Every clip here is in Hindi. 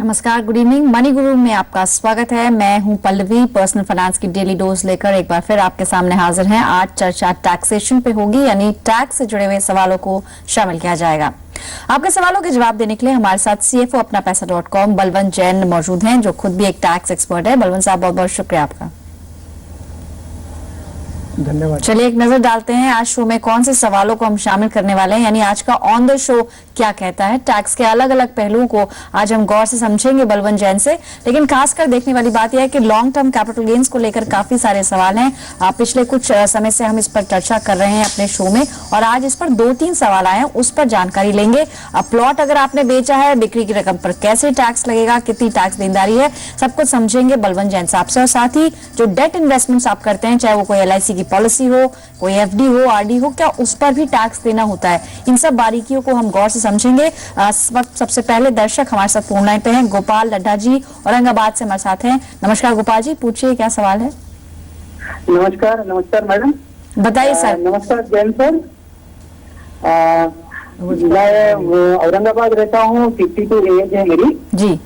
नमस्कार, गुड इवनिंग। मनी गुरु में आपका स्वागत है। मैं हूं पल्लवी। पर्सनल फाइनेंस की डेली डोज लेकर एक बार फिर आपके सामने हाजिर हैं। आज चर्चा टैक्सेशन पे होगी, यानी टैक्स से जुड़े हुए सवालों को शामिल किया जाएगा। आपके सवालों के जवाब देने के लिए हमारे साथ CFO अपना पैसा.com बलवंत जैन मौजूद हैं, जो खुद भी एक टैक्स एक्सपर्ट है। बलवंत साहब, बहुत बहुत शुक्रिया आपका। धन्यवाद। चलिए एक नजर डालते हैं आज शो में कौन से सवालों को हम शामिल करने वाले हैं, यानी आज का ऑन द शो क्या कहता है। टैक्स के अलग अलग पहलुओं को आज हम गौर से समझेंगे बलवंत जैन से। लेकिन खासकर देखने वाली बात यह है कि लॉन्ग टर्म कैपिटल गेन्स को लेकर काफी सारे सवाल हैं। पिछले कुछ समय से हम इस पर चर्चा कर रहे हैं अपने शो में, और आज इस पर 2-3 सवाल आए हैं, उस पर जानकारी लेंगे। प्लॉट अगर आपने बेचा है, बिक्री की रकम पर कैसे टैक्स लगेगा, कितनी टैक्स देनदारी है, सब कुछ समझेंगे बलवंत जैन साहब से। और साथ ही जो डेट इन्वेस्टमेंट्स आप करते हैं, चाहे वो कोई LIC की पॉलिसी हो, कोई FD हो, RD हो, क्या उस पर भी टैक्स देना होता है, इन सब बारीकियों को हम गौर से समझेंगे। इस वक्त सबसे पहले दर्शक हमारे साथ फोन लाइन पे हैं। गोपाल लड्ढा जी औरंगाबाद से हमारे साथ हैं। नमस्कार गोपाल जी, पूछिए क्या सवाल है। नमस्कार। नमस्कार मैडम। बताइए सर। नमस्कार जैन सर। मैं औरंगाबाद रहता हूँ। 52 एज है मेरी जी।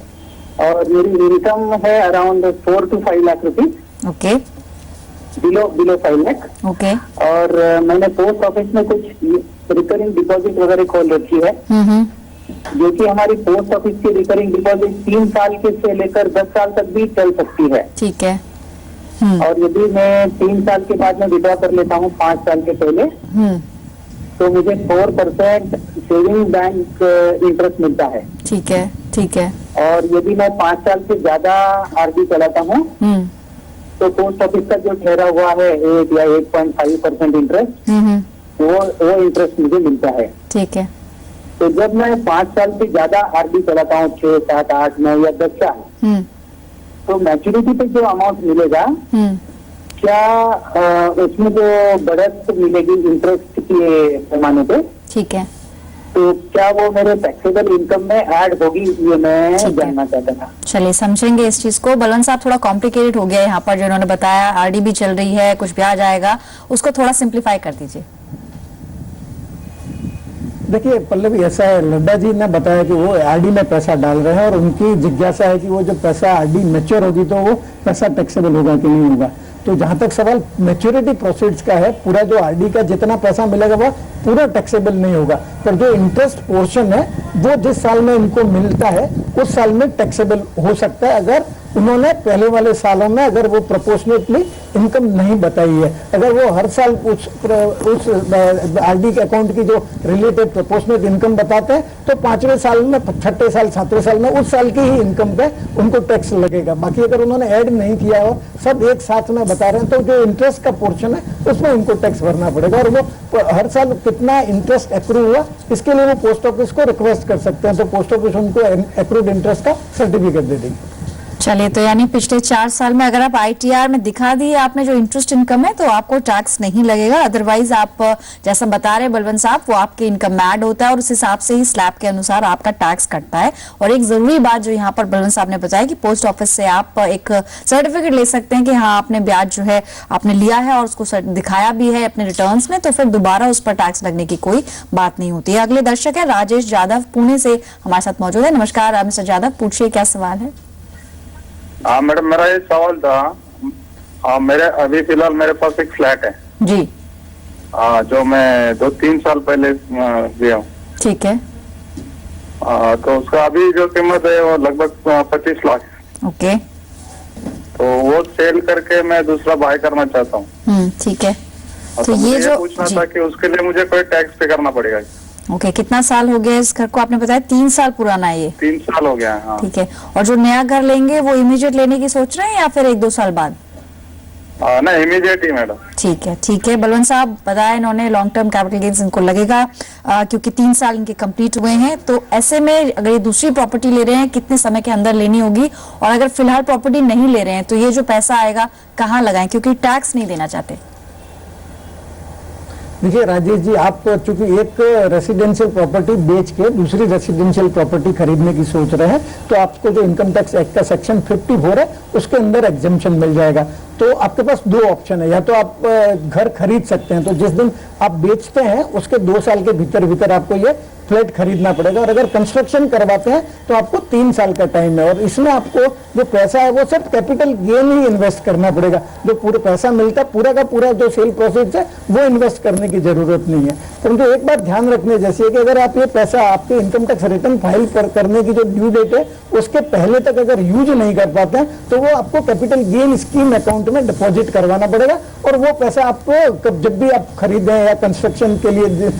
और मेरी इनकम है around 4 to 5 lakh rupees. Okay. Below 5 lakh. Okay. और मैंने पोस्ट ऑफिस में कुछ रिकरिंग डिपॉजिट वगैरह खोल रखी है, जो कि हमारी पोस्ट ऑफिस की रिकरिंग डिपॉजिट 3 साल के से लेकर 10 साल तक भी चल सकती है। ठीक है। और यदि मैं 3 साल के बाद में विड्रॉ कर लेता हूँ 5 साल के पहले, तो मुझे 4% सेविंग बैंक इंटरेस्ट मिलता है। ठीक है। ठीक है। और यदि मैं 5 साल से ज्यादा RD चलाता हूँ, तो पोस्ट ऑफिस का जो ठहरा हुआ है 8 या 8.5% इंटरेस्ट, वो इंटरेस्ट मुझे मिलता है। ठीक है। तो जब मैं 5 साल से ज्यादा RD चलाता हूँ, 6, 7, 8, 9 या 10 साल, तो मैच्योरिटी पे जो अमाउंट मिलेगा, क्या उसमें जो बढ़त मिलेगी इंटरेस्ट के पैमाने पे, ठीक है, तो क्या वो मेरे टैक्सेबल इनकम में ऐड होगी, ये मैं जानना चाहता था। चलिए समझेंगे इस चीज को। बलवंत साहब, थोड़ा कॉम्प्लिकेटेड हो गया यहाँ पर जो इन्होंने बताया। RD भी चल रही है, कुछ ब्याज आएगा, उसको थोड़ा सिंप्लीफाई कर दीजिए। देखिए पल्लवी, ऐसा है, लड्डा जी ने बताया कि वो RD में पैसा डाल रहे हैं और उनकी जिज्ञासा है कि वो जब पैसा RD मैच्योर होगी तो वो पैसा टैक्सेबल होगा कि नहीं होगा। तो जहां तक सवाल मैच्योरिटी प्रोसीड्स का है, पूरा जो RD का जितना पैसा मिलेगा वो पूरा टैक्सेबल नहीं होगा, पर जो इंटरेस्ट पोर्शन है वो जिस साल में इनको मिलता है उस साल में टैक्सेबल हो सकता है, अगर उन्होंने पहले वाले सालों में अगर वो प्रोपोर्शनेटली इनकम नहीं बताई है। अगर वो हर साल उस RD के अकाउंट की जो रिलेटेड प्रोपोर्शनेट इनकम बताते हैं, तो 5वें साल में, 6ठे साल, 7वें साल में उस साल की ही इनकम पे उनको टैक्स लगेगा। बाकी अगर उन्होंने ऐड नहीं किया और सब एक साथ में बता रहे हैं, तो जो इंटरेस्ट का पोर्शन है उसमें उनको टैक्स भरना पड़ेगा। और वो हर साल कितना इंटरेस्ट एक्रू हुआ, इसके लिए वो पोस्ट ऑफिस को रिक्वेस्ट कर सकते हैं, तो पोस्ट ऑफिस उनको एक्रूड इंटरेस्ट का सर्टिफिकेट दे देगी। चलिए, तो यानी पिछले 4 साल में अगर आप ITR में दिखा दी आपने जो इंटरेस्ट इनकम है, तो आपको टैक्स नहीं लगेगा। अदरवाइज आप जैसा बता रहे बलवंत साहब, वो आपके इनकम में ऐड होता है और उस हिसाब से ही स्लैब के अनुसार आपका टैक्स कटता है। और एक जरूरी बात जो यहाँ पर बलवंत साहब ने बताया कि पोस्ट ऑफिस से आप एक सर्टिफिकेट ले सकते हैं कि हाँ आपने ब्याज जो है आपने लिया है और उसको दिखाया भी है अपने रिटर्न्स में, तो फिर दोबारा उस पर टैक्स लगने की कोई बात नहीं होती है। अगले दर्शक है राजेश यादव, पुणे से हमारे साथ मौजूद है। नमस्कार मिस्टर यादव, पूछिए क्या सवाल है। हाँ मैडम, मेरा ये सवाल था, मेरे अभी फिलहाल मेरे पास एक फ्लैट है जी, जो मैं 2-3 साल पहले लिया हूँ। ठीक है। तो उसका अभी जो कीमत है वो लगभग 25 लाख। ओके। तो वो सेल करके मैं दूसरा बाय करना चाहता हूँ। ठीक है। तो ये जो पूछना था कि उसके लिए मुझे कोई टैक्स पे करना पड़ेगा। ओके, कितना साल हो गया इस घर को? आपने बताया 3 साल पुराना है ये। 3 साल हो गया है। हाँ। ठीक है। और जो नया घर लेंगे वो इमीडिएट लेने की सोच रहे हैं या फिर 1-2 साल बाद? ना, इमीडिएट ही मैडम। ठीक है। ठीक है, बलवंत साहब बताया इन्होंने लॉन्ग टर्म कैपिटल गेन्स इनको लगेगा क्योंकि 3 साल इनके कंप्लीट हुए हैं। तो ऐसे में अगर ये दूसरी प्रॉपर्टी ले रहे हैं, कितने समय के अंदर लेनी होगी? और अगर फिलहाल प्रॉपर्टी नहीं ले रहे हैं तो ये जो पैसा आएगा कहाँ लगाएं, क्योंकि टैक्स नहीं देना चाहते। देखिए राजेश जी, आप चूंकि एक रेसिडेंशियल प्रॉपर्टी बेच के दूसरी रेसिडेंशियल प्रॉपर्टी खरीदने की सोच रहे हैं, तो आपको जो इनकम टैक्स एक्ट का सेक्शन 54 है उसके अंदर एग्जेम्पशन मिल जाएगा। तो आपके पास दो ऑप्शन है, या तो आप घर खरीद सकते हैं, तो जिस दिन आप बेचते हैं उसके 2 साल के भीतर भीतर आपको ये फ्लैट खरीदना पड़ेगा, और अगर कंस्ट्रक्शन करवाते हैं तो आपको 3 साल का टाइम है, और इसमें आपको जो पैसा है वो सिर्फ कैपिटल गेन ही इन्वेस्ट करना पड़ेगा। जो पूरा पैसा मिलता है पूरा का पूरा जो सेल प्रोसीड्स है वो इन्वेस्ट करने की जरूरत नहीं है। परंतु एक बात ध्यान रखने जैसी है कि अगर आप ये पैसा आपके इनकम टैक्स रिटर्न फाइल करने की जो ड्यू डेट है उसके पहले तक अगर यूज नहीं कर पाते हैं तो वो आपको कैपिटल गेन स्कीम अकाउंट में डिपॉजिट करवाना पड़ेगा, और वो पैसा आपको जब भी आप खरीदें या कंस्ट्रक्शन के लिए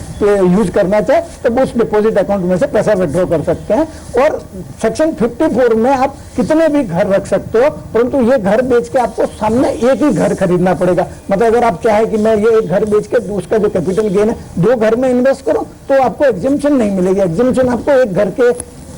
यूज करना चाहे तो उस डिपॉजिट अकाउंट में से पैसा विड्रॉ कर सकते हैं। और सेक्शन 54 में आप कितने भी घर रख सकते हो, परंतु ये घर बेच के आपको सामने एक ही घर खरीदना पड़ेगा। मतलब अगर आप चाहे कि मैं ये एक घर बेच के उसका जो कैपिटल गेन है 2 घर में इन्वेस्ट करो तो आपको एग्जेम्पशन नहीं मिलेगी, एग्जेम्पशन आपको एक घर के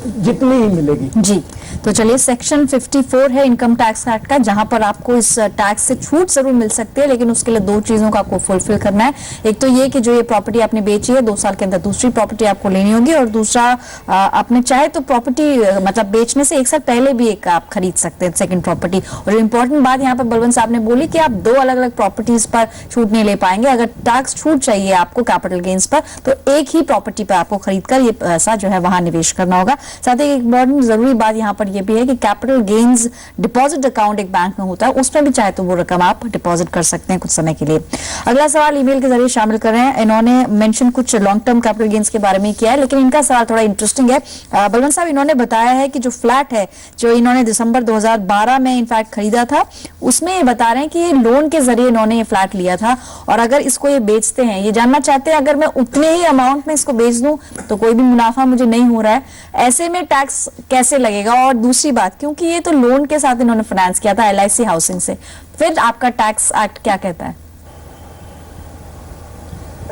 जितनी ही मिलेगी। जी, तो चलिए सेक्शन 54 है इनकम टैक्स एक्ट का, जहां पर आपको इस टैक्स से छूट जरूर मिल सकती है, लेकिन उसके लिए 2 चीजों का आपको फुलफिल करना है। एक तो ये कि जो ये प्रॉपर्टी आपने बेची है 2 साल के अंदर दूसरी प्रॉपर्टी आपको लेनी होगी, और दूसरा आपने चाहे तो प्रॉपर्टी मतलब बेचने से 1 साल पहले भी एक आप खरीद सकते हैं सेकंड प्रॉपर्टी। और जो इंपॉर्टेंट बात यहाँ पर बलवंत साहब ने बोली कि आप 2 अलग अलग प्रॉपर्टीज पर छूट नहीं ले पाएंगे। अगर टैक्स छूट चाहिए आपको कैपिटल गेन्स पर तो एक ही प्रॉपर्टी पर आपको खरीदकर ये पैसा जो है वहां निवेश करना होगा। साथ ही एक इंपॉर्टेंट जरूरी बात यहाँ पर यह भी है कि कैपिटल गेन्स डिपॉजिट अकाउंट एक बैंक में होता है, उसमें भी चाहे तो वो रकम आप डिपॉजिट कर सकते हैं कुछ समय के लिए। अगला सवाल ईमेल के जरिए शामिल कर रहे हैं, इन्होंने मेंशन कुछ लॉन्ग टर्म कैपिटल गेन्स के बारे में किया है, लेकिन इनका सवाल थोड़ा इंटरेस्टिंग है। बलवंत साहब, इन्होंने बताया है कि जो फ्लैट है जो इन्होंने दिसंबर 2012 में इनफैक्ट खरीदा था, उसमें ये बता रहे हैं कि लोन के जरिए इन्होंने ये फ्लैट लिया था, और अगर इसको ये बेचते हैं, ये जानना चाहते हैं अगर मैं उतने ही अमाउंट में इसको बेच दूं तो कोई भी मुनाफा मुझे नहीं हो रहा है, ऐसे में टैक्स कैसे लगेगा? और दूसरी बात, क्योंकि ये तो लोन के साथ इन्होंने फाइनेंस किया था LIC हाउसिंग से, फिर आपका टैक्स एक्ट क्या कहता है?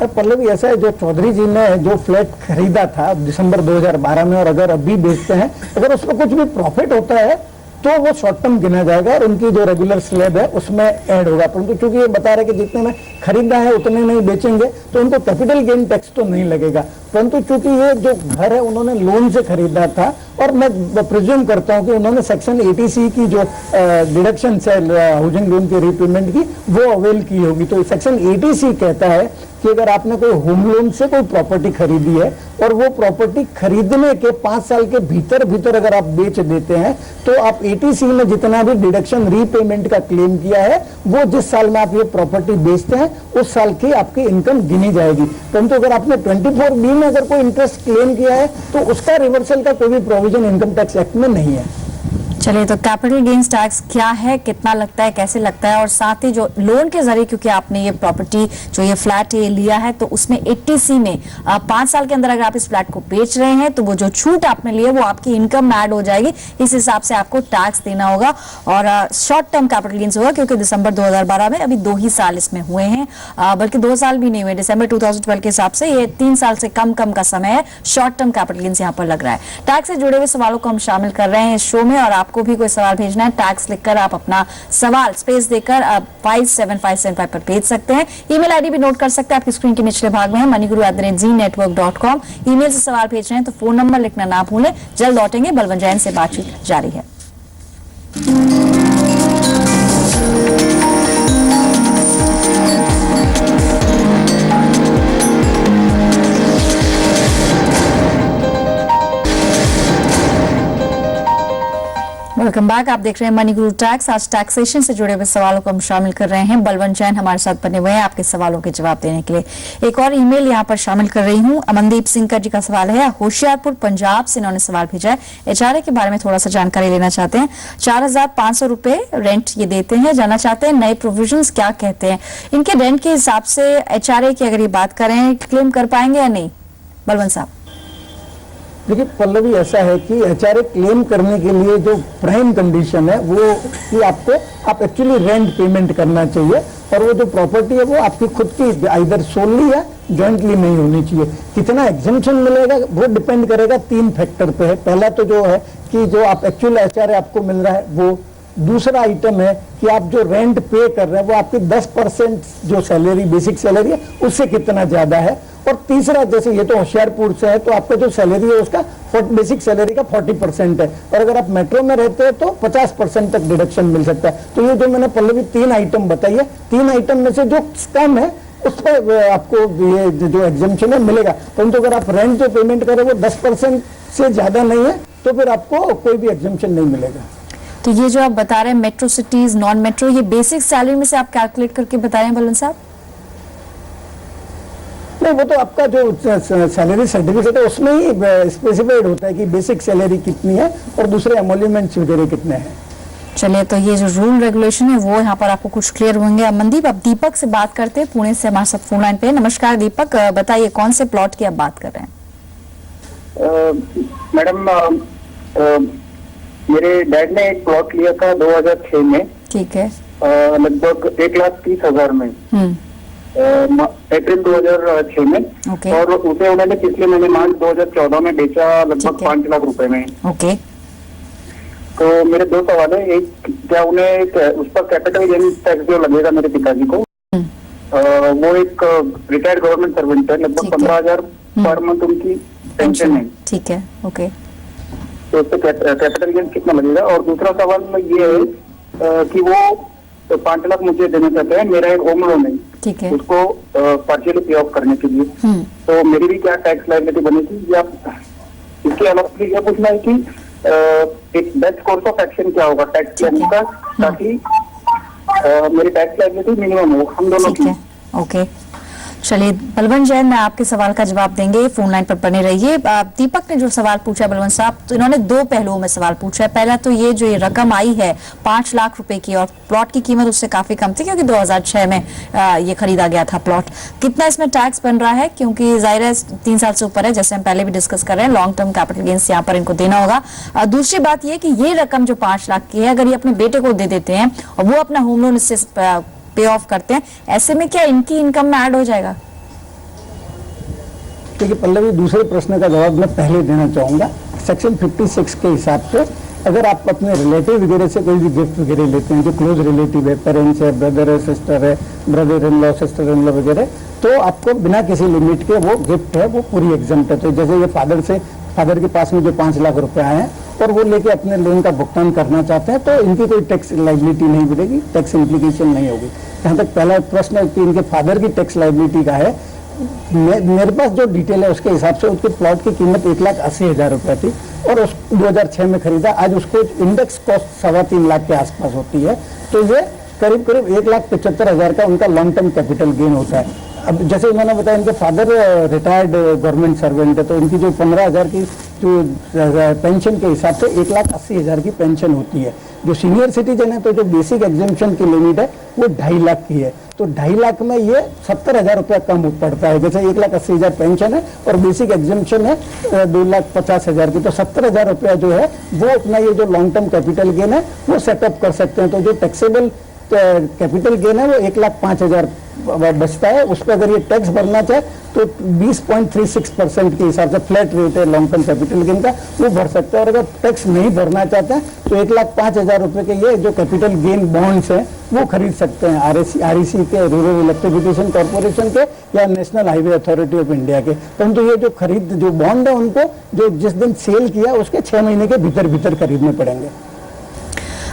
पल्लवी, ऐसा है, जो चौधरी जी ने जो फ्लैट खरीदा था दिसंबर 2012 में, और अगर अभी बेचते हैं, अगर उसमें कुछ भी प्रॉफिट होता है तो वो शॉर्ट टर्म गिना जाएगा और उनकी जो रेगुलर स्लैब है उसमें ऐड होगा। परंतु चूंकि ये बता रहे कि जितने में खरीदा है उतने नहीं बेचेंगे तो उनको कैपिटल गेन टैक्स तो नहीं लगेगा। परंतु चूंकि ये जो घर है उन्होंने लोन से खरीदा था, और मैं प्रिज्यूम करता हूं कि उन्होंने सेक्शन 80C की जो डिडक्शन है हाउसिंग लोन के रीपेमेंट की वो अवेल की होगी। तो सेक्शन 80C कहता है कि अगर आपने कोई होम लोन से कोई प्रॉपर्टी खरीदी है और वो प्रॉपर्टी खरीदने के 5 साल के भीतर भीतर अगर आप बेच देते हैं तो आप 80C में जितना भी डिडक्शन रीपेमेंट का क्लेम किया है वो जिस साल में आप ये प्रॉपर्टी बेचते हैं उस साल की आपकी इनकम गिनी जाएगी। परंतु अगर आपने 24B में अगर कोई इंटरेस्ट क्लेम किया है तो उसका रिवर्सल का कोई भी प्रोविजन इनकम टैक्स एक्ट में नहीं है। चलिए, तो कैपिटल गेन्स टैक्स क्या है, कितना लगता है, कैसे लगता है, और साथ ही जो लोन के जरिए क्योंकि आपने ये प्रॉपर्टी जो ये फ्लैट ये लिया है तो उसमें 80C में 5 साल के अंदर अगर आप इस फ्लैट को बेच रहे हैं तो वो जो छूट आपने ली है वो आपकी इनकम में ऐड हो जाएगी, इस हिसाब से आपको टैक्स देना होगा। और शॉर्ट टर्म कैपिटल गेन्स होगा क्योंकि दिसंबर 2012 में अभी 2 ही साल इसमें हुए हैं, बल्कि 2 साल भी नहीं हुए, दिसंबर 2012 के हिसाब से ये 3 साल से कम का समय है। शॉर्ट टर्म कैपिटल गेन्स यहाँ पर लग रहा है। टैक्स से जुड़े हुए सवालों को हम शामिल कर रहे हैं इस शो में, और आपको भी कोई सवाल भेजना है टैक्स लिखकर आप अपना सवाल स्पेस देकर 57575 पर भेज सकते हैं। ईमेल आईडी भी नोट कर सकते हैं, आपकी स्क्रीन के निचले भाग में है moniguru@zenetwork.com। ईमेल से सवाल भेज रहे हैं तो फोन नंबर लिखना ना भूलें। जल्द लौटेंगे, बलवंत जैन से बातचीत जारी है। वेलकम बैक, आप देख रहे हैं मनी गुरु टैक्स। आज टैक्सेशन से जुड़े हुए सवालों को हम शामिल कर रहे हैं। बलवंत जैन हमारे साथ बने हुए हैं आपके सवालों के जवाब देने के लिए। एक और ईमेल यहाँ पर शामिल कर रही हूँ। अमनदीप सिंह का जी का सवाल है, होशियारपुर पंजाब से इन्होंने सवाल भेजा है। HRA के बारे में थोड़ा सा जानकारी लेना चाहते हैं। 4,500 रुपए रेंट ये देते हैं, जानना चाहते हैं नए प्रोविजंस क्या कहते हैं। इनके रेंट के हिसाब से HRA की अगर ये बात करें क्लेम कर पाएंगे या नहीं? बलवंत साहब। देखिए पल्लवी, ऐसा है कि HRA क्लेम करने के लिए जो प्राइम कंडीशन है वो कि आप एक्चुअली रेंट पेमेंट करना चाहिए, और वो जो प्रॉपर्टी है वो आपकी खुद की आइदर सोलली या जॉइंटली नहीं होनी चाहिए। कितना एग्जेम्पशन मिलेगा वो डिपेंड करेगा 3 फैक्टर पे है। पहला तो जो है कि जो आप एक्चुअल HRA आपको मिल रहा है वो, दूसरा आइटम है कि आप जो रेंट पे कर रहे हैं वो आपकी 10% जो सैलरी बेसिक सैलरी है उससे कितना ज्यादा है, और तीसरा, जैसे ये तो होशियारपुर से है, तो आपका जो सैलरी है उसका बेसिक सैलरी का 40% है, और अगर आप मेट्रो में रहते हैं तो 50% तक डिडक्शन मिल सकता है। तो ये जो मैंने पल्लवी 3 आइटम बताई है, 3 आइटम में से जो कम है उस पर आपको ये जो एग्जम्पशन है मिलेगा। परंतु अगर आप रेंट जो पेमेंट करें वो 10% से ज्यादा नहीं है तो फिर आपको कोई भी एग्जम्पशन नहीं मिलेगा। तो ये जो आप बता रहे हैं मेट्रो सिटीज, नॉन मेट्रो, ये बेसिक सैलरी में से आप कैलकुलेट करके बता रहे हैं बलवंत साहब? नहीं, वो तो आपका जो सैलरी सर्टिफिकेट है उसमें ही स्पेसिफाइड होता है कि बेसिक सैलरी कितनी है और दूसरे एमोल्यूमेंट्स वगैरह कितने हैं। चलिए, तो ये जो रूल रेगुलेशन है वो यहाँ पर आपको कुछ क्लियर होंगे। मनदीप, अब दीपक से बात करते हैं, पुणे से हमारे साथ फोन लाइन पे। नमस्कार दीपक, बताइए कौन से प्लॉट की आप बात कर रहे हैं? मैडम, मेरे डैड ने एक प्लॉट लिया था 2006 में, ठीक है। लगभग 1,30,000 में, अप्रैल 2006 में। ओके। और उसे उन्होंने पिछले महीने मार्च 2014 में बेचा लगभग ठीक है। 5 लाख रुपए में। ओके। तो मेरे 2 सवाल है। एक, क्या उन्हें उस पर कैपिटल गेन टैक्स जो लगेगा मेरे पिताजी को, वो एक रिटायर्ड गवर्नमेंट सर्वेंट है, लगभग ठीक है। 15,000 पर मंथ उनकी पेंशन है, ठीक है। ओके। तो उस पर कैपिटल गेन कितना लगेगा? और दूसरा सवाल ये है कि वो 5 लाख मुझे देना चाहते हैं, मेरा एक होम लोन है, ठीक है। उसको पार्शियली पे ऑफ करने के लिए, तो मेरी भी क्या टैक्स लायबिलिटी बनेगी? या इसके अलावा यह पूछना है कि एक बेस्ट कोर्स ऑफ एक्शन क्या होगा टैक्स प्लानिंग का, ताकि मेरी टैक्स लायबिलिटी मिनिमम हो हम दोनों ठीक की। है। ओके, चलिए बलवंत जैन मैं आपके सवाल का जवाब देंगे, फोन लाइन पर बने रहिए। दीपक ने जो सवाल पूछा बलवंत साहब, तो इन्होंने 2 पहलुओं में सवाल पूछा है। पहला तो ये जो ये रकम आई है 5 लाख रुपए की, और प्लॉट की कीमत उससे काफी कम थी क्योंकि 2006 में ये खरीदा गया था प्लॉट। कितना इसमें टैक्स बन रहा है? क्योंकि जाहिर है 3 साल से ऊपर है, जैसे हम पहले भी डिस्कस कर रहे हैं, लॉन्ग टर्म कैपिटल गेन्स यहाँ पर इनको देना होगा। दूसरी बात ये कि ये रकम जो 5 लाख की है, अगर ये अपने बेटे को दे देते हैं और वो अपना होम लोन इससे पे ऑफ करते हैं, ऐसे में क्या इनकी इनकम में ऐड हो जाएगा? देखिए पल्लवी, दूसरे प्रश्न का जवाब मैं पहले देना चाहूंगा। सेक्शन 56 के हिसाब से अगर आप अपने रिलेटिव वगैरह से कोई भी गिफ्ट वगैरह लेते हैं, जो क्लोज रिलेटिव है, पेरेंट्स है, ब्रदर है, सिस्टर है, brother in law, sister in law वगैरह, तो आपको बिना किसी लिमिट के वो गिफ्ट है वो पूरी एग्जम्प्ट है। तो जैसे ये फादर के पास में जो 5 लाख रुपए आए हैं और वो लेके अपने लोन का भुगतान करना चाहते हैं, तो इनकी कोई टैक्स लाइबिलिटी नहीं मिलेगी, टैक्स इम्प्लीकेशन नहीं होगी। जहाँ तक पहला प्रश्न है कि इनके फादर की टैक्स लाइबिलिटी का है, मेरे पास जो डिटेल है उसके हिसाब से उसके प्लॉट की कीमत 1,80,000 रुपए थी और उस 2006 में खरीदा। आज उसको इंडेक्स कॉस्ट 3.25 लाख के आसपास होती है, तो ये करीब 1,75,000 का उनका लॉन्ग टर्म कैपिटल गेन होता है। अब जैसे उन्होंने बताया इनके फादर रिटायर्ड गवर्नमेंट सर्वेंट है, तो इनकी जो 15,000 की जो पेंशन के हिसाब से 1,80,000 की पेंशन होती है। जो सीनियर सिटीजन है तो जो बेसिक एग्जेम्पशन की लिमिट है वो 2.5 लाख की है, तो 2.5 लाख में ये 70,000 रुपया कम पड़ता है। जैसे 1,80,000 पेंशन है और बेसिक एग्जेम्पशन है 2,50,000 की, तो 70,000 रुपया जो है वो अपना ये जो लॉन्ग टर्म कैपिटल गेन है वो सेटअप कर सकते हैं। तो जो टैक्सेबल कैपिटल गेन है वो 1,05,000 बचता है। उस पर अगर ये टैक्स भरना चाहे तो 20.36% के हिसाब से फ्लैट रेट है लॉन्ग टर्म कैपिटल गेन का, वो भर सकते हैं। और अगर टैक्स नहीं भरना चाहते हैं तो 1,05,000 रुपए के ये जो कैपिटल गेन बॉन्ड्स हैं वो खरीद सकते हैं REC के, रूरल इलेक्ट्रिफिकेशन कॉर्पोरेशन के या national highway authority of India के। परंतु ये जो बॉन्ड है उनको जो जिस दिन सेल किया उसके 6 महीने के भीतर खरीदने पड़ेंगे।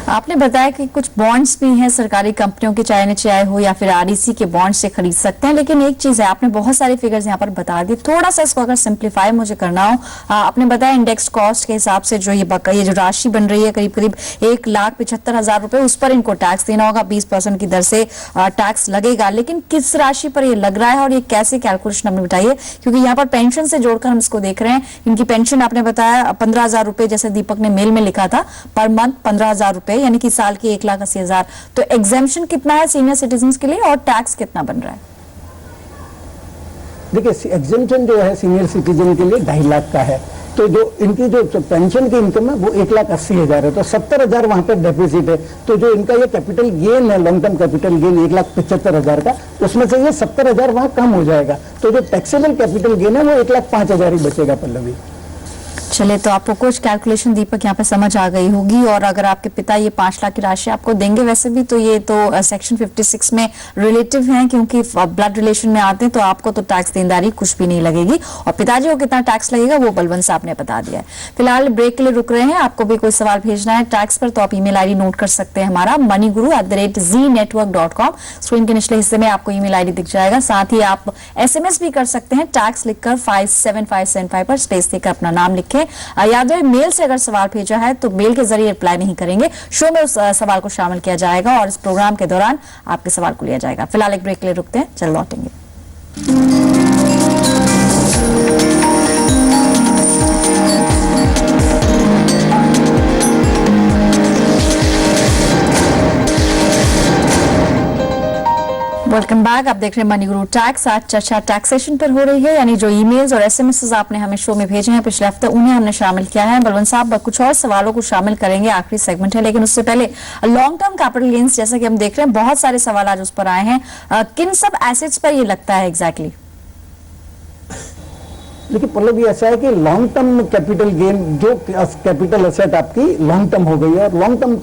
आपने बताया कि कुछ बॉन्ड्स भी हैं सरकारी कंपनियों के, चाहे NHAI हो या फिर REC के बॉन्ड से खरीद सकते हैं। लेकिन एक चीज है, आपने बहुत सारे फिगर्स यहाँ पर बता दी, थोड़ा सा इसको अगर सिंप्लीफाई मुझे करना हो, आपने बताया इंडेक्स कॉस्ट के हिसाब से जो ये जो राशि बन रही है करीब 1,75,000 रुपए, उस पर इनको टैक्स देना होगा, 20% की दर से टैक्स लगेगा। लेकिन किस राशि पर ये लग रहा है और ये कैसे कैलकुलेशन हमें बताइए, क्योंकि यहाँ पर पेंशन से जोड़कर हम इसको देख रहे हैं। इनकी पेंशन आपने बताया 15,000 रुपए, जैसे दीपक ने मेल में लिखा था, पर मंथ 15,000 रुपए, यानी कि साल की 1,80,000। तो एग्जेम्पशन कितना है सीनियर सिटीजन के लिए और टैक्स कितना बन रहा है? देखिए एग्जेम्पशन जो है सीनियर सिटीजन के लिए 2.5 लाख का है, तो जो इनकी जो पेंशन की इनकम है वो 1,80,000 है, तो 70,000 वहां पे डेफिसिट है। तो जो इनका ये कैपिटल गेन है, लॉन्ग टर्म कैपिटल गेन 1,75,000 का, उसमें से ये 70,000 वहां कम हो जाएगा, तो जो टैक्सेबल कैपिटल गेन है वो 1,05,000 ही बचेगा। पल्लवी, चलिए, तो आपको कुछ कैलकुलेशन दीपक यहाँ पे समझ आ गई होगी। और अगर आपके पिता ये 5 लाख की राशि आपको देंगे, वैसे भी तो ये तो सेक्शन 56 में रिलेटिव हैं, क्योंकि ब्लड रिलेशन में आते हैं, तो आपको तो टैक्स देनदारी कुछ भी नहीं लगेगी। और पिताजी को कितना टैक्स लगेगा वो बलवंत साहब ने बता दिया है। फिलहाल ब्रेक के लिए रुक रहे हैं। आपको भी कोई सवाल भेजना है टैक्स पर तो आप ईमेल आईडी नोट कर सकते हैं हमारा moneyguru@znetwork.com। स्क्रीन के निचले हिस्से में आपको ईमेल आईडी दिख जाएगा। साथ ही आप SMS भी कर सकते हैं, टैक्स लिखकर 57575 पर स्पेस देकर अपना नाम लिखें। याद रहे, मेल से अगर सवाल भेजा है तो मेल के जरिए रिप्लाई नहीं करेंगे, शो में उस सवाल को शामिल किया जाएगा और इस प्रोग्राम के दौरान आपके सवाल को लिया जाएगा। फिलहाल एक ब्रेक के लिए रुकते हैं, चल लौटेंगे। Welcome back. आप देख रहे हैं मनी गुरु टैक्स। आज चर्चा टैक्सेशन पर हो रही है, यानी जो ईमेल्स और SMS आपने हमें शो में भेजे हैं पिछले हफ्ते, उन्हें हमने शामिल किया है। बलवंत साहब कुछ और सवालों को शामिल करेंगे, आखिरी सेगमेंट है, लेकिन उससे पहले लॉन्ग टर्म कैपिटल गेन्स, जैसा कि हम देख रहे हैं बहुत सारे सवाल आज उस पर आए हैं। किन सब एसेट्स पर ये लगता है एग्जैक्टली? देखिए पल्लवी, ऐसा है कि लॉन्ग टर्म कैपिटल गेन, जो कैपिटल असेट आपकी लॉन्ग टर्म हो गई है, और लॉन्ग टर्म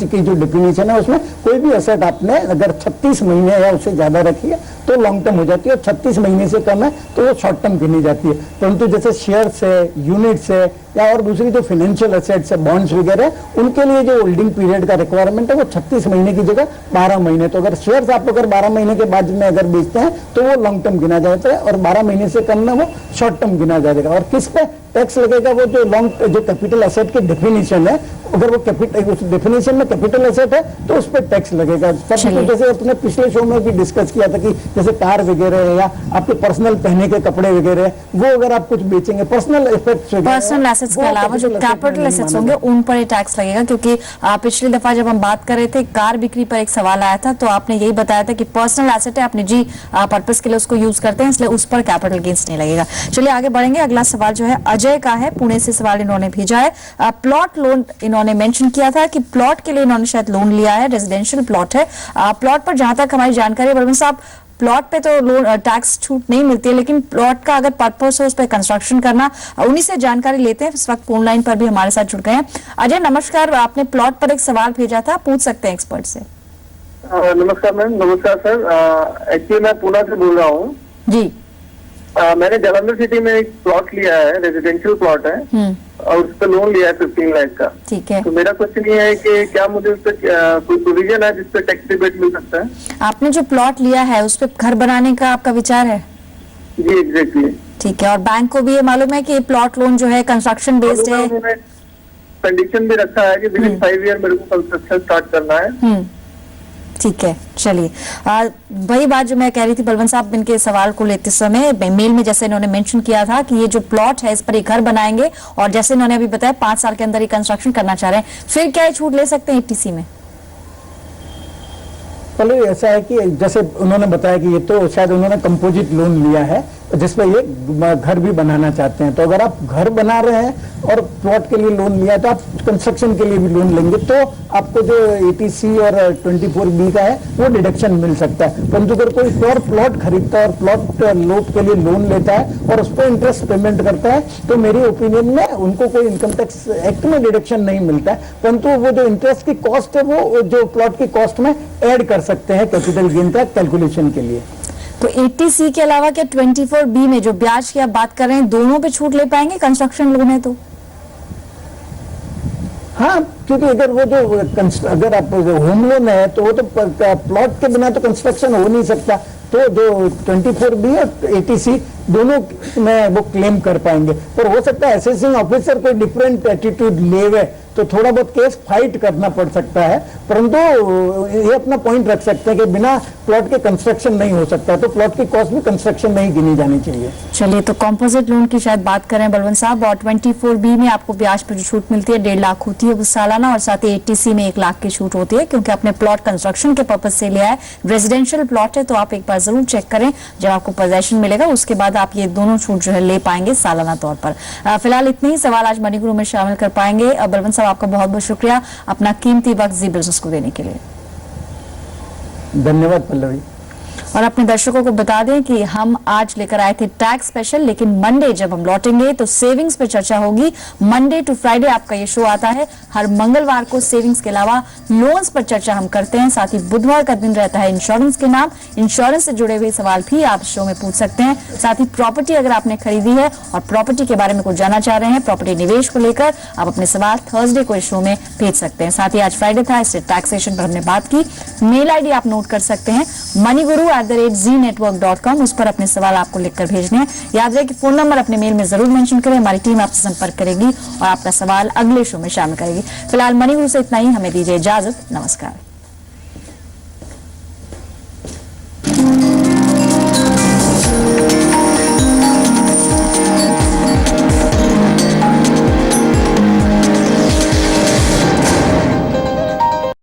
की जो डिफिनेशन है उसमें कोई भी असेट आपने अगर 36 महीने या उससे ज्यादा रखी है तो लॉन्ग टर्म हो जाती है, और 36 महीने से कम है तो वो शॉर्ट टर्म गिनी जाती है। परंतु जैसे शेयर्स है, यूनिट्स है, या और दूसरी जो फाइनेंशियल एसेट्स है, बॉन्ड्स वगैरह, उनके लिए जो होल्डिंग पीरियड का रिक्वायरमेंट है वो 36 महीने की जगह 12 महीने। तो अगर शेयर्स आप अगर 12 महीने के बाद में अगर बेचते हैं तो वो लॉन्ग टर्म गिना जाता है, और 12 महीने से कम में वो शॉर्ट टर्म गिना जाएगा। और किस पे टैक्स लगेगा? वो जो कैपिटल एसेट की डेफिनेशन है, अगर वो कैपिटल उस डेफिनेशन में कैपिटल एसेट है तो उस पर टैक्स लगेगा। जैसे अपने पिछले शो में भी डिस्कस किया था कि जैसे कार वगैरह है, या आपके पर्सनल पहने के कपड़े वगैरह, वो अगर आप कुछ बेचेंगे, पर्सनल एसेट्स के अलावा जो कैपिटल एसेट्स होंगे उन पर टैक्स लगेगा। क्योंकि पिछली दफा जब हम बात कर रहे थे कार बिक्री पर एक सवाल आया था, तो आपने यही बताया था कि पर्सनल एसेट है, आप निजी पर्पस के लिए उसको यूज करते हैं, इसलिए उस पर कैपिटल गेन्स नहीं लगेगा। चलिए आगे बढ़ेंगे। अगला सवाल जो है अजय का है, पुणे से सवाल इन्होंने भेजा है। प्लॉट लोन इन्होंने मेंशन किया था कि प्लॉट के लिए इन्होंने शायद लोन लिया है, रेजिडेंशियल प्लॉट है। प्लॉट पर जहां तक हमारी जानकारी है बलवंत साहब, प्लॉट पे तो लोन टैक्स छूट नहीं मिलती है, लेकिन प्लॉट का अगर पर्पस हो उस पर कंस्ट्रक्शन करना, उन्हीं से जानकारी लेते हैं। इस वक्त फोन लाइन पर भी हमारे साथ जुड़ गए हैं। अजय नमस्कार, आपने प्लॉट पर एक सवाल भेजा था, पूछ सकते हैं एक्सपर्ट से। नमस्कार मैम। नमस्कार सर। एक्चुअली मैं पुणे से बोल रहा हूँ जी। मैंने जालंधर सिटी में एक प्लॉट लिया है, रेजिडेंशियल प्लॉट है, और उस पर लोन लिया है 15 लाख का। ठीक है। तो मेरा क्वेश्चन ये है कि क्या मुझे उस पर कोई प्रोविजन है जिसपे टैक्स रिबेट मिल सकता है? आपने जो प्लॉट लिया है उस पर घर बनाने का आपका विचार है? जी एग्जैक्टली। ठीक है। और बैंक को भी ये मालूम है कि प्लॉट लोन जो है कंस्ट्रक्शन बेस्ड है? कंडीशन भी रखा है कि विदिन 5 ईयर मेरे को कंस्ट्रक्शन स्टार्ट करना है। ठीक है। चलिए, वही बात जो मैं कह रही थी बलवंत साहब, इनके सवाल को लेते समय मेल में जैसे इन्होंने मेंशन किया था कि ये जो प्लॉट है इस पर ये घर बनाएंगे, और जैसे इन्होंने अभी बताया 5 साल के अंदर ये कंस्ट्रक्शन करना चाह रहे हैं, फिर क्या ये छूट ले सकते हैं ETC में? पहले ऐसा है कि जैसे उन्होंने बताया कि ये तो शायद उन्होंने कंपोजिट लोन लिया है जिसमें ये घर भी बनाना चाहते हैं। तो अगर आप घर बना रहे हैं और प्लॉट के लिए लोन लिया तो आप कंस्ट्रक्शन के लिए भी लोन लेंगे, तो आपको जो ETC और 24B का है वो डिडक्शन मिल सकता है। परंतु अगर कोई और प्लॉट खरीदता है और प्लॉट लोन के लिए लोन लेता है और उस पर इंटरेस्ट पेमेंट करता है, तो मेरी ओपिनियन में उनको कोई इनकम टैक्स एक्ट में डिडक्शन नहीं मिलता है, परंतु वो जो इंटरेस्ट की कॉस्ट है वो जो प्लॉट की कॉस्ट में ऐड कर सकते हैं कैपिटल गेन का कैलकुलेशन के लिए। तो ETC के अलावा क्या 24B में जो ब्याज की आप बात कर रहे हैं, दोनों पे छूट ले पाएंगे? कंस्ट्रक्शन लोन है तो हाँ, क्योंकि अगर वो जो अगर आप होम लोन है तो वो तो प्लॉट के बिना तो कंस्ट्रक्शन हो नहीं सकता, तो जो 24B और ETC दोनों में वो क्लेम कर पाएंगे। पर हो सकता है असेसिंग ऑफिसर कोई डिफरेंट एटीट्यूड लेवे तो थोड़ा बहुत केस फाइट करना पड़ सकता है, परंतु ये अपना पॉइंट रख सकते हैं कि बिना प्लॉट के कंस्ट्रक्शन नहीं हो सकता, तो प्लॉट की कॉस्ट भी कंस्ट्रक्शन नहीं गिनी जानी चाहिए। चलिए, तो कॉम्पोजिट लोन की शायद बात करें बलवंत साहब, और 24B में आपको ब्याज पर जो छूट मिलती है 1.5 लाख होती है वो सालाना, और साथ ही ETC में 1 लाख की छूट होती है, क्योंकि आपने प्लॉट कंस्ट्रक्शन के पर्पज से लिया है, रेजिडेंशियल प्लॉट है, तो आप एक बार जरूर चेक करें जब आपको पोजेशन मिलेगा, उसके बाद आप ये दोनों छूट जो है ले पाएंगे सालाना तौर पर। फिलहाल इतने ही सवाल आज मनी गुरु में शामिल कर पाएंगे। बलवंत साहब आपका बहुत बहुत शुक्रिया अपना कीमती वक्त जी बिजनेस को देने के लिए। धन्यवाद पल्लवी। और अपने दर्शकों को बता दें कि हम आज लेकर आए थे टैक्स स्पेशल, लेकिन मंडे जब हम लौटेंगे तो सेविंग्स पे चर्चा होगी। मंडे टू फ्राइडे आपका ये शो आता है। हर मंगलवार को सेविंग्स के अलावा लोन्स पर चर्चा हम करते हैं। साथ ही बुधवार का दिन रहता है इंश्योरेंस के नाम। इंश्योरेंस से जुड़े हुए सवाल भी आप शो में पूछ सकते हैं। साथ ही प्रॉपर्टी अगर आपने खरीदी है और प्रॉपर्टी के बारे में कुछ जानना चाह रहे हैं, प्रॉपर्टी निवेश को लेकर, आप अपने सवाल थर्सडे को इस शो में भेज सकते हैं। साथ ही आज फ्राइडे था, इससे टैक्सेशन पर हमने बात की। मेल आईडी आप नोट कर सकते हैं, moneyguru@znetwork.com। उस पर अपने सवाल आपको लिखकर भेजने हैं। याद रहे कि फोन नंबर अपने मेल में जरूर मेंशन करें। हमारी टीम आपसे संपर्क करेगी और आपका सवाल अगले शो में शामिल करेगी। फिलहाल मनी गुरु से इतना ही, हमें दीजिए इजाजत। नमस्कार।